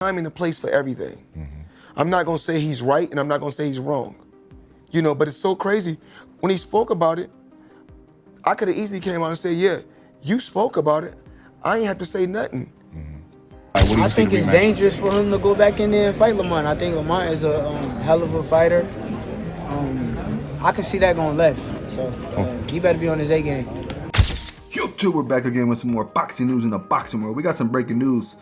time and a place for everything. I'm not gonna say he's right and I'm not gonna say he's wrong. You know, but it's so crazy. When he spoke about it, I could have easily came out and said, yeah, you spoke about it. I ain't have to say nothing. I think it's dangerous for him to go back in there and fight Lamont. I think Lamont is a hell of a fighter. I can see that going left. So he better be on his A game. YouTube, we're back again with some more boxing news in the boxing world. We got some breaking news.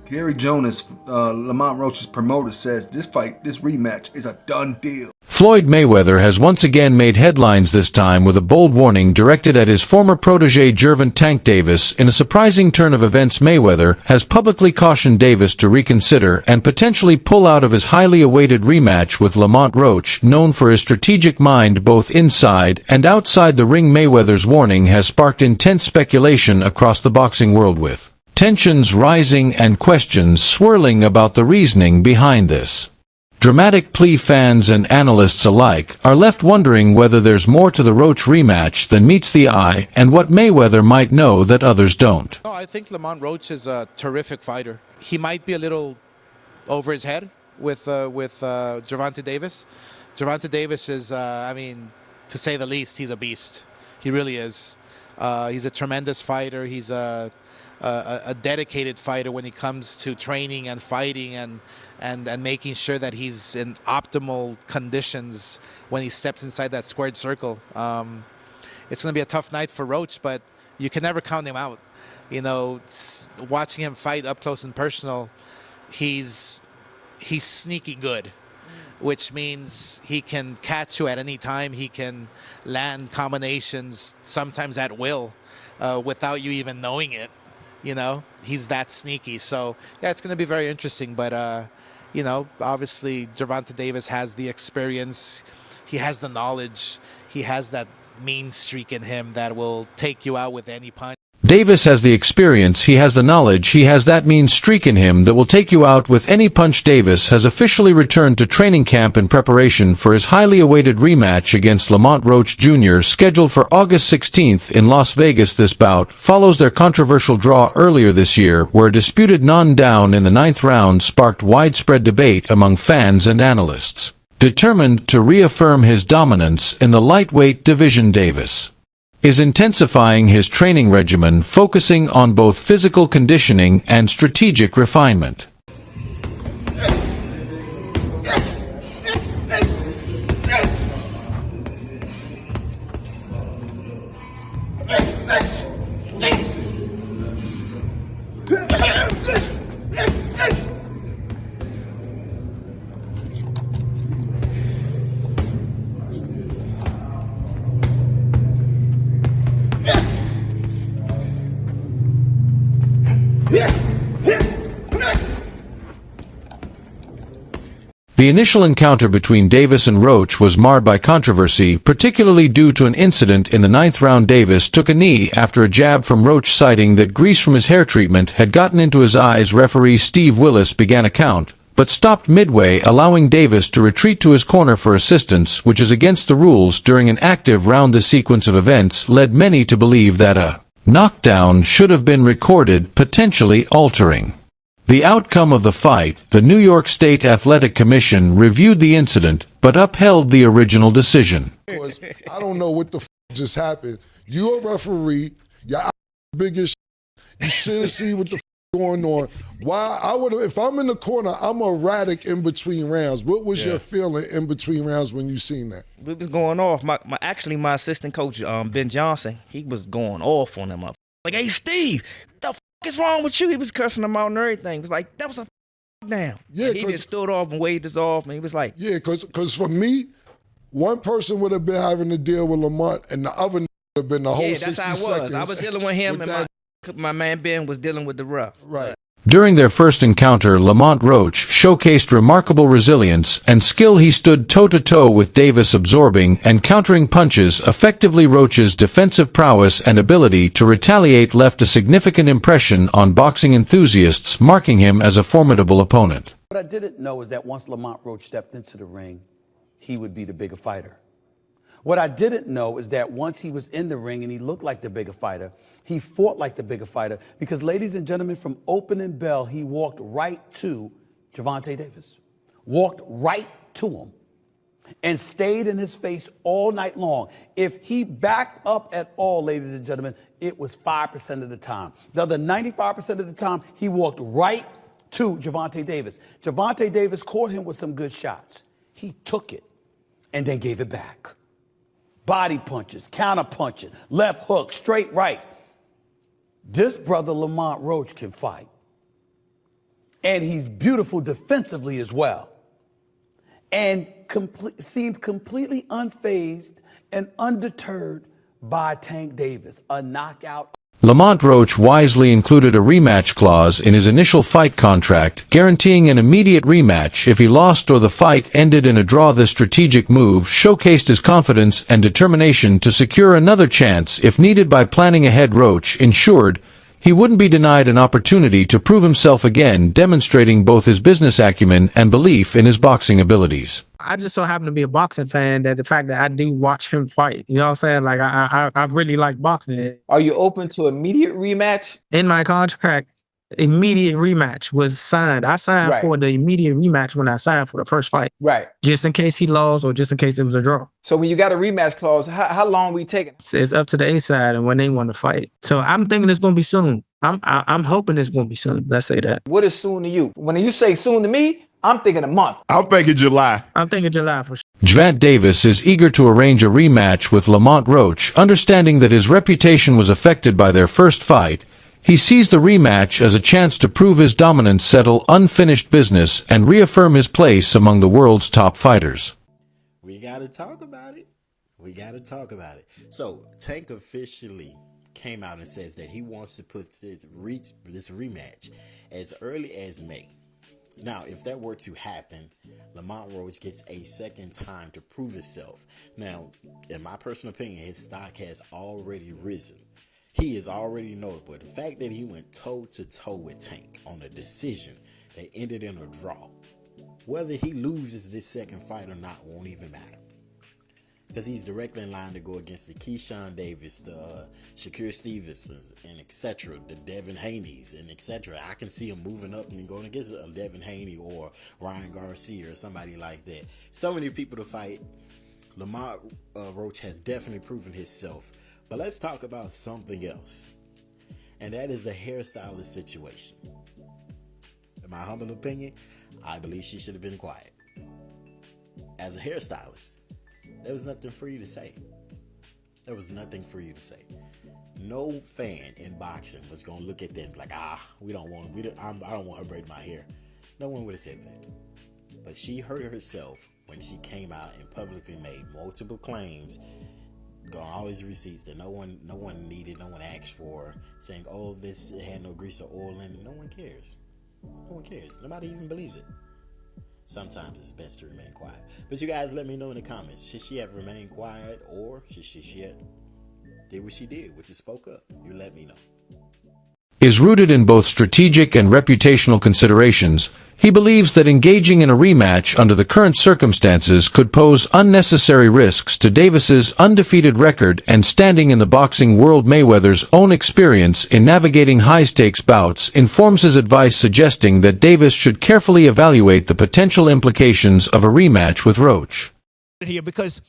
Gary Jonas, Lamont Roach's promoter, says this rematch is a done deal. Floyd Mayweather has once again made headlines, this time with a bold warning directed at his former protege Gervonta Tank Davis. In a surprising turn of events, Mayweather has publicly cautioned Davis to reconsider and potentially pull out of his highly awaited rematch with Lamont Roach, known for his strategic mind both inside and outside the ring. Mayweather's warning has sparked intense speculation across the boxing world, with tensions rising and questions swirling about the reasoning behind this dramatic plea. Fans and analysts alike are left wondering whether there's more to the Roach rematch than meets the eye and what Mayweather might know that others don't. No, I think Lamont Roach is a terrific fighter. He might be a little over his head with Gervonta Davis. Gervonta Davis is, I mean, to say the least, he's a beast. He really is. He's a tremendous fighter. He's a dedicated fighter when it comes to training and fighting and making sure that he's in optimal conditions when he steps inside that squared circle. It's going to be a tough night for Roach, but you can never count him out. You know, watching him fight up close and personal, he's sneaky good, which means he can catch you at any time. He can land combinations sometimes at will without you even knowing it. You know, he's that sneaky. So, yeah, it's going to be very interesting. But, you know, obviously Gervonta Davis has the experience. He has the knowledge. He has that mean streak in him that will take you out with any punch. Davis has the experience, he has the knowledge, he has that mean streak in him that will take you out with any punch. Davis has officially returned to training camp in preparation for his highly awaited rematch against Lamont Roach Jr., scheduled for August 16th in Las Vegas. This bout follows their controversial draw earlier this year, where a disputed knockdown in the 9th round sparked widespread debate among fans and analysts. Determined to reaffirm his dominance in the lightweight division, Davis is intensifying his training regimen, focusing on both physical conditioning and strategic refinement. The initial encounter between Davis and Roach was marred by controversy, particularly due to an incident in the 9th round. Davis took a knee after a jab from Roach, citing that grease from his hair treatment had gotten into his eyes. Referee Steve Willis began a count, but stopped midway, allowing Davis to retreat to his corner for assistance, which is against the rules during an active round. The sequence of events led many to believe that a knockdown should have been recorded, potentially altering the outcome of the fight. The New York State Athletic Commission reviewed the incident, but upheld the original decision. I don't know what the just happened. You're a referee. Your biggest. You should have seen what the going on. Why I would have, if I'm in the corner, I'm erratic in between rounds. What was your feeling in between rounds when you seen that? We was going off. Actually, my assistant coach, Ben Johnson, he was going off on him. Like, hey, Steve, the is wrong with you? He was cursing him out and everything. He was like, that was a down. Yeah, he just stood off and waved us off, and he was like, yeah, because for me, one person would have been having to deal with Lamont, and the other would have been the whole 60 seconds. Yeah, that's how I was. I was dealing with him, and my man Ben was dealing with the rough. Right. During their first encounter, Lamont Roach showcased remarkable resilience and skill. He stood toe-to-toe with Davis, absorbing and countering punches effectively. Roach's defensive prowess and ability to retaliate left a significant impression on boxing enthusiasts, marking him as a formidable opponent. What I didn't know is that once Lamont Roach stepped into the ring, he would be the bigger fighter. What I didn't know is that once he was in the ring and he looked like the bigger fighter, he fought like the bigger fighter because, ladies and gentlemen, from opening bell, he walked right to Gervonta Davis. Walked right to him and stayed in his face all night long. If he backed up at all, ladies and gentlemen, it was 5% of the time. The other 95% of the time, he walked right to Gervonta Davis. Gervonta Davis caught him with some good shots. He took it and then gave it back. Body punches, counter punches, left hook, straight rights. This brother Lamont Roach can fight. And he's beautiful defensively as well. And seemed completely unfazed and undeterred by Tank Davis, a knockout. Lamont Roach wisely included a rematch clause in his initial fight contract, guaranteeing an immediate rematch if he lost or the fight ended in a draw. This strategic move showcased his confidence and determination to secure another chance if needed. By planning ahead, Roach ensured he wouldn't be denied an opportunity to prove himself again, demonstrating both his business acumen and belief in his boxing abilities. I just so happen to be a boxing fan that the fact that I do watch him fight, you know what I'm saying? Like, I really like boxing. Are you open to immediate rematch? In my contract, immediate rematch was signed. I signed for the immediate rematch when I signed for the first fight. Right. Just in case he lost or just in case it was a draw. So when you got a rematch clause, how long we taking? It's up to the A side and when they want to fight. So I'm thinking it's going to be soon. I'm hoping it's going to be soon. Let's say that. What is soon to you? When you say soon to me, I'm thinking a month. I'm thinking July. I'm thinking July for sure. Gervonta Davis is eager to arrange a rematch with Lamont Roach, understanding that his reputation was affected by their first fight. He sees the rematch as a chance to prove his dominance, settle unfinished business, and reaffirm his place among the world's top fighters. We got to talk about it. We got to talk about it. So Tank officially came out and says that he wants to put this rematch as early as May. Now, if that were to happen, Lamont Roach gets a second time to prove himself. Now, in my personal opinion, his stock has already risen. He is already notable. The fact that he went toe-to-toe with Tank on a decision that ended in a draw, whether he loses this second fight or not won't even matter. Because he's directly in line to go against the Keyshawn Davis, the Shakur Stevensons, and etc., the Devin Haney's, and etc. I can see him moving up and going against a Devin Haney or Ryan Garcia or somebody like that. So many people to fight. Lamont Roach has definitely proven himself. But let's talk about something else. And that is the hairstylist situation. In my humble opinion, I believe she should have been quiet. As a hairstylist, there was nothing for you to say. There was nothing for you to say. No fan in boxing was gonna look at them like, I don't want her braid my hair. No one would have said that. But she hurt herself when she came out and publicly made multiple claims, got all these receipts that no one needed, no one asked for, saying, oh, this had no grease or oil in it. No one cares. No one cares. Nobody even believes it. Sometimes it's best to remain quiet. But you guys let me know in the comments. Should she have remained quiet, or should she have did what she did, which is spoke up? You let me know. Is rooted in both strategic and reputational considerations. He believes that engaging in a rematch under the current circumstances could pose unnecessary risks to Davis's undefeated record and standing in the boxing world. Mayweather's own experience in navigating high-stakes bouts informs his advice, suggesting that Davis should carefully evaluate the potential implications of a rematch with Roach. Here, because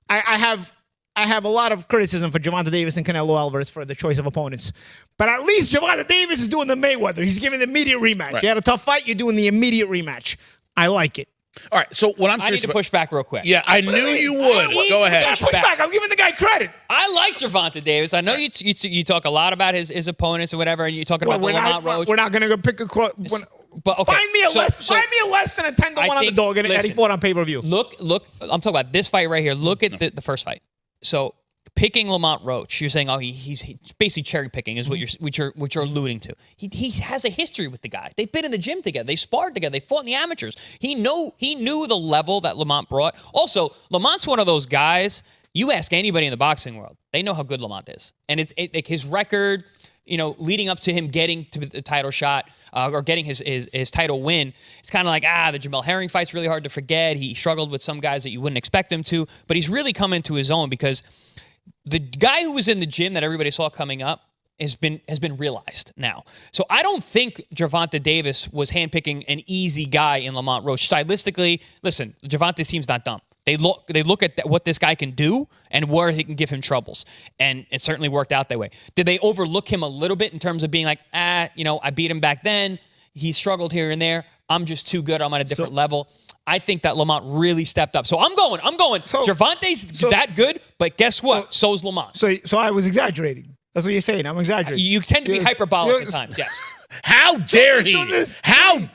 I have a lot of criticism for Gervonta Davis and Canelo Alvarez for the choice of opponents. But at least Gervonta Davis is doing the Mayweather. He's giving the immediate rematch. Right. You had a tough fight, you're doing the immediate rematch. I like it. All right, so what I'm I need to push back real quick. Yeah, I knew you would. Go ahead. Push back. I'm giving the guy credit. I like Gervonta Davis. I know you talk a lot about his opponents and whatever, and you're talking about the Lamont Roach. We're not going to go pick a but okay, find me a less than a 10-1 underdog and he fought on pay-per-view. Look, I'm talking about this fight right here. Look at the first fight. So picking Lamont Roach, you're saying, oh, he's basically cherry picking is what you're alluding to. He has a history with the guy. They've been in the gym together. They sparred together. They fought in the amateurs. He knew the level that Lamont brought. Also, Lamont's one of those guys. You ask anybody in the boxing world, they know how good Lamont is, and it's his record. leading up to him getting to the title shot or getting his title win, it's kind of like, the Jamel Herring fight's really hard to forget. He struggled with some guys that you wouldn't expect him to, but he's really come into his own because the guy who was in the gym that everybody saw coming up has been realized now. So I don't think Gervonta Davis was handpicking an easy guy in Lamont Roach. Stylistically, listen, Gervonta's team's not dumb. They look at what this guy can do and where he can give him troubles. And it certainly worked out that way. Did they overlook him a little bit in terms of being like, I beat him back then. He struggled here and there. I'm just too good. I'm at a different level. I think that Lamont really stepped up. So I'm going. Gervonta's that good, but guess what? So's Lamont. So I was exaggerating. That's what you're saying. I'm exaggerating. You tend to be hyperbolic at times. Yes. How dare he? How dare